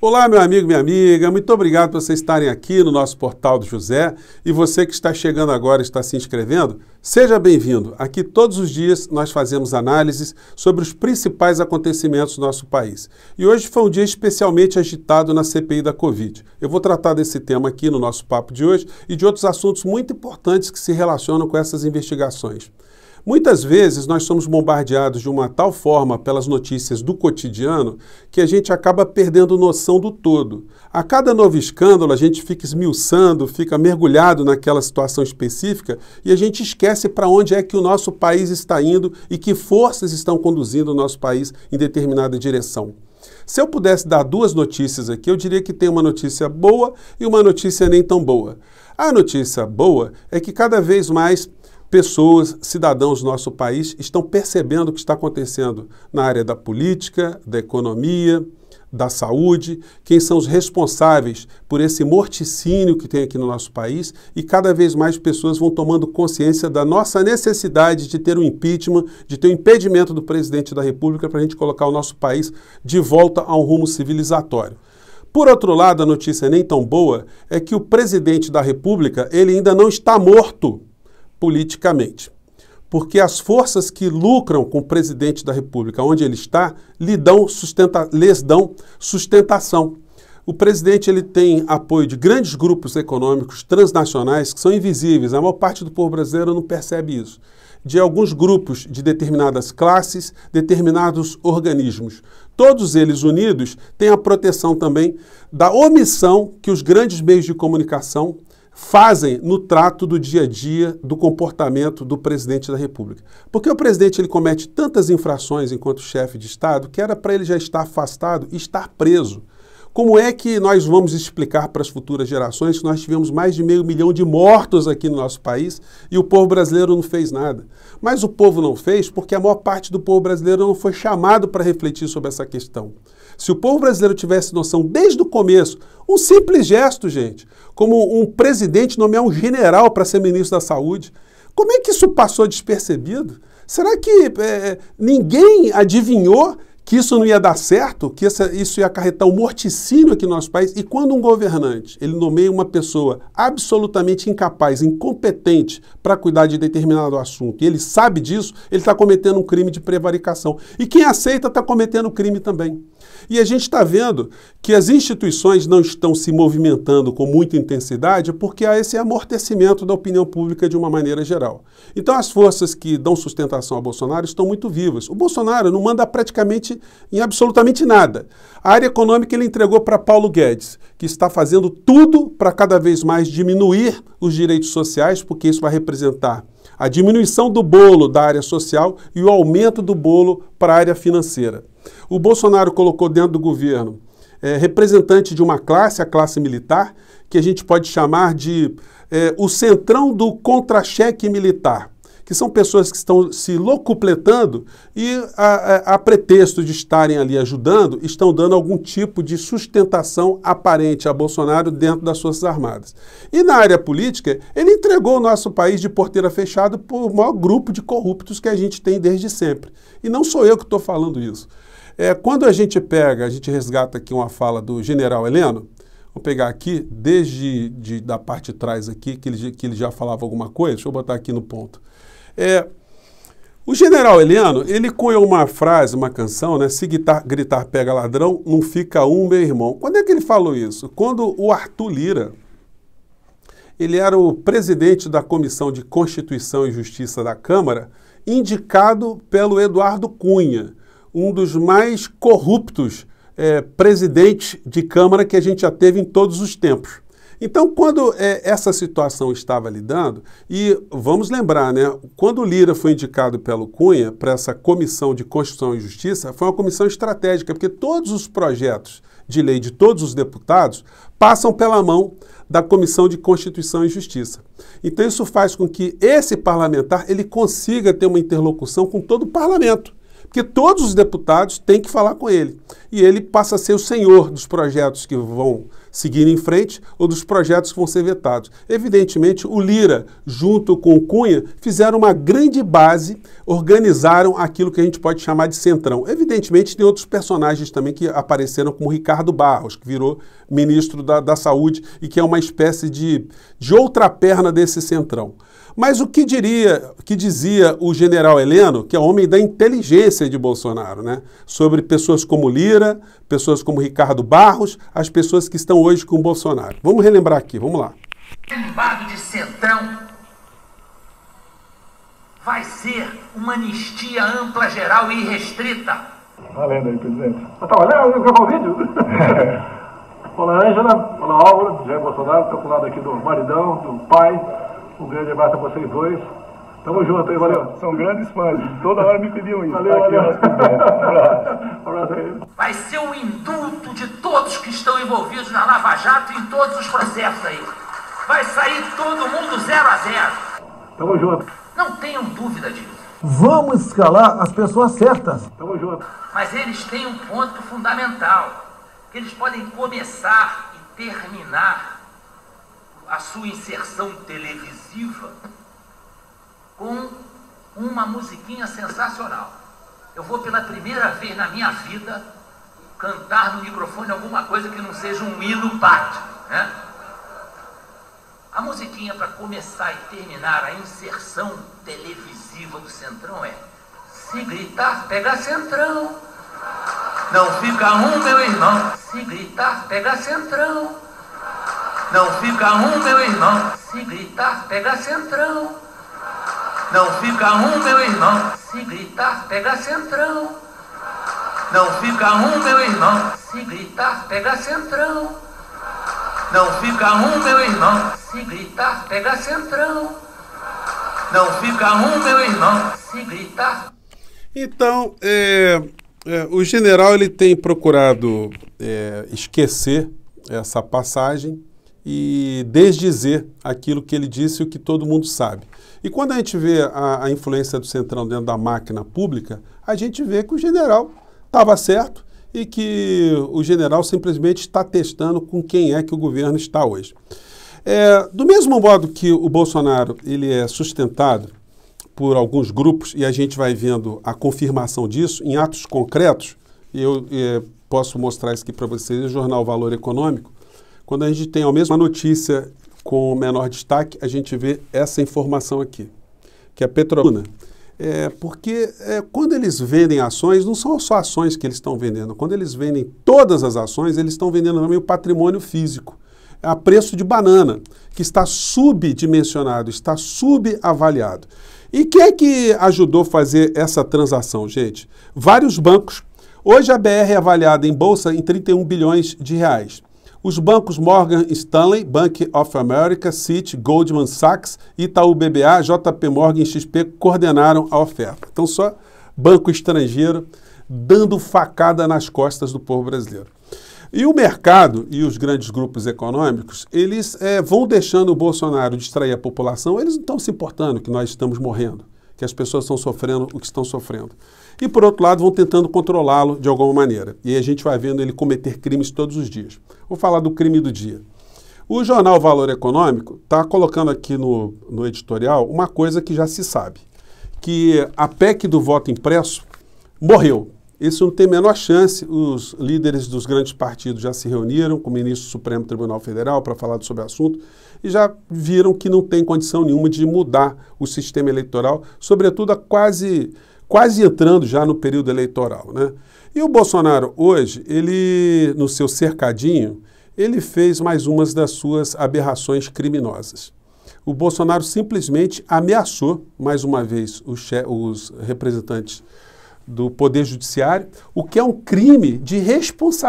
Olá, meu amigo, minha amiga, muito obrigado por vocês estarem aqui no nosso Portal do José e você que está chegando agora e está se inscrevendo, seja bem-vindo. Aqui todos os dias nós fazemos análises sobre os principais acontecimentos do nosso país. E hoje foi um dia especialmente agitado na CPI da Covid. Eu vou tratar desse tema aqui no nosso papo de hoje e de outros assuntos muito importantes que se relacionam com essas investigações. Muitas vezes nós somos bombardeados de uma tal forma pelas notícias do cotidiano que a gente acaba perdendo noção do todo. A cada novo escândalo a gente fica esmiuçando, fica mergulhado naquela situação específica e a gente esquece para onde é que o nosso país está indo e que forças estão conduzindo o nosso país em determinada direção. Se eu pudesse dar duas notícias aqui, eu diria que tem uma notícia boa e uma notícia nem tão boa. A notícia boa é que cada vez mais pessoas, cidadãos do nosso país estão percebendo o que está acontecendo na área da política, da economia, da saúde, quem são os responsáveis por esse morticínio que tem aqui no nosso país e cada vez mais pessoas vão tomando consciência da nossa necessidade de ter um impeachment, de ter um impedimento do presidente da República para a gente colocar o nosso país de volta a um rumo civilizatório. Por outro lado, a notícia nem tão boa é que o presidente da República, ele ainda não está morto politicamente, porque as forças que lucram com o presidente da República, onde ele está, lhes dão sustentação. O presidente ele tem apoio de grandes grupos econômicos transnacionais que são invisíveis, a maior parte do povo brasileiro não percebe isso, de alguns grupos de determinadas classes, determinados organismos. Todos eles unidos têm a proteção também da omissão que os grandes meios de comunicação fazem no trato do dia a dia, do comportamento do presidente da República. Porque o presidente ele comete tantas infrações enquanto chefe de Estado que era para ele já estar afastado e estar preso. Como é que nós vamos explicar para as futuras gerações que nós tivemos mais de 500 mil de mortos aqui no nosso país e o povo brasileiro não fez nada? Mas o povo não fez porque a maior parte do povo brasileiro não foi chamado para refletir sobre essa questão. Se o povo brasileiro tivesse noção desde o começo, um simples gesto, gente, como um presidente nomear um general para ser ministro da Saúde, como é que isso passou despercebido? Será que ninguém adivinhou que isso não ia dar certo, que isso ia acarretar um morticínio aqui no nosso país? E quando um governante ele nomeia uma pessoa absolutamente incapaz, incompetente para cuidar de determinado assunto, e ele sabe disso, ele está cometendo um crime de prevaricação. E quem aceita está cometendo crime também. E a gente está vendo que as instituições não estão se movimentando com muita intensidade porque há esse amortecimento da opinião pública de uma maneira geral. Então as forças que dão sustentação a Bolsonaro estão muito vivas. O Bolsonaro não manda praticamente em absolutamente nada. A área econômica ele entregou para Paulo Guedes, que está fazendo tudo para cada vez mais diminuir os direitos sociais, porque isso vai representar a diminuição do bolo da área social e o aumento do bolo para a área financeira. O Bolsonaro colocou dentro do governo representante de uma classe, a classe militar, que a gente pode chamar de o centrão do contra-cheque militar, que são pessoas que estão se locupletando e, a pretexto de estarem ali ajudando, estão dando algum tipo de sustentação aparente a Bolsonaro dentro das Forças Armadas. E na área política, ele entregou o nosso país de porteira fechada por maior grupo de corruptos que a gente tem desde sempre. E não sou eu que estou falando isso. Quando a gente resgata aqui uma fala do general Heleno, vou pegar aqui, desde da parte de trás aqui, que ele já falava alguma coisa, deixa eu botar aqui no ponto. O general Heleno, ele cunhou uma frase, uma canção, né? Se gritar pega ladrão, não fica um, meu irmão. Quando é que ele falou isso? Quando o Arthur Lira, ele era o presidente da Comissão de Constituição e Justiça da Câmara, indicado pelo Eduardo Cunha, um dos mais corruptos presidentes de Câmara que a gente já teve em todos os tempos. Então, quando essa situação estava lidando, e vamos lembrar, né, quando o Lira foi indicado pelo Cunha para essa Comissão de Constituição e Justiça, foi uma comissão estratégica, porque todos os projetos de lei de todos os deputados passam pela mão da Comissão de Constituição e Justiça. Então, isso faz com que esse parlamentar ele consiga ter uma interlocução com todo o parlamento. Porque todos os deputados têm que falar com ele. E ele passa a ser o senhor dos projetos que vão seguir em frente ou dos projetos que vão ser vetados. Evidentemente, o Lira, junto com o Cunha, fizeram uma grande base, organizaram aquilo que a gente pode chamar de centrão. Evidentemente, tem outros personagens também que apareceram, como Ricardo Barros, que virou ministro da Saúde e que é uma espécie de outra perna desse centrão. Mas o que dizia o general Heleno, que é homem da inteligência de Bolsonaro, né? Sobre pessoas como Lira, pessoas como Ricardo Barros, as pessoas que estão hoje com o Bolsonaro. Vamos relembrar aqui, vamos lá. Embado de centrão vai ser uma anistia ampla, geral e irrestrita. Valendo aí, presidente. Tá olhando? Eu gravou o vídeo? Olá, Ângela. Olá, Álvaro. Jair Bolsonaro. Estou com o lado aqui do maridão, do pai. Um grande abraço a vocês dois. Tamo junto aí, valeu. São grandes fãs. Toda hora me pediam isso. Valeu, aqui, valeu. Um abraço aí. Vai ser um indulto de todos que estão envolvidos na Lava Jato e em todos os processos aí. Vai sair todo mundo 0 a 0. Tamo junto. Não tenham dúvida disso. Vamos escalar as pessoas certas. Tamo junto. Mas eles têm um ponto fundamental, que eles podem começar e terminar a sua inserção televisiva com uma musiquinha sensacional. Eu vou pela primeira vez na minha vida cantar no microfone alguma coisa que não seja um hino pátrio, né? A musiquinha para começar e terminar a inserção televisiva do Centrão é: se gritar, pega Centrão, não fica um, meu irmão. Se gritar, pega Centrão, não fica um, meu irmão. Se gritar, pega Centrão, não fica um, meu irmão. Se gritar, pega Centrão, não fica um, meu irmão. Se gritar, pega Centrão, não fica um, meu irmão. Se gritar, pega Centrão, não fica um, meu irmão. Se gritar. Então, o general ele tem procurado esquecer essa passagem e desdizer aquilo que ele disse e o que todo mundo sabe. E quando a gente vê a influência do Centrão dentro da máquina pública, a gente vê que o general estava certo e que o general simplesmente está testando com quem é que o governo está hoje. Do mesmo modo que o Bolsonaro ele é sustentado por alguns grupos, e a gente vai vendo a confirmação disso em atos concretos, e eu posso mostrar isso aqui para vocês, o jornal Valor Econômico. Quando a gente tem a mesma notícia com menor destaque, a gente vê essa informação aqui, que é a Petrobras. Porque quando eles vendem ações, não são só ações que eles estão vendendo. Quando eles vendem todas as ações, eles estão vendendo também o patrimônio físico, a preço de banana, que está subdimensionado, está subavaliado. E quem é que ajudou a fazer essa transação, gente? Vários bancos. Hoje a BR é avaliada em bolsa em 31 bilhões de reais. Os bancos Morgan Stanley, Bank of America, Citi, Goldman Sachs, Itaú BBA, JP Morgan e XP coordenaram a oferta. Então só banco estrangeiro dando facada nas costas do povo brasileiro. E o mercado e os grandes grupos econômicos, eles vão deixando o Bolsonaro distrair a população, eles não estão se importando que nós estamos morrendo, que as pessoas estão sofrendo o que estão sofrendo. E, por outro lado, vão tentando controlá-lo de alguma maneira. E aí a gente vai vendo ele cometer crimes todos os dias. Vou falar do crime do dia. O jornal Valor Econômico está colocando aqui no editorial uma coisa que já se sabe, que a PEC do voto impresso morreu. Isso não tem a menor chance, os líderes dos grandes partidos já se reuniram com o ministro do Supremo Tribunal Federal para falar sobre o assunto e já viram que não tem condição nenhuma de mudar o sistema eleitoral, sobretudo quase entrando já no período eleitoral, né? E o Bolsonaro hoje, ele, no seu cercadinho, ele fez mais umas das suas aberrações criminosas. O Bolsonaro simplesmente ameaçou, mais uma vez, os representantes do Poder Judiciário, o que é um crime de responsabilidade.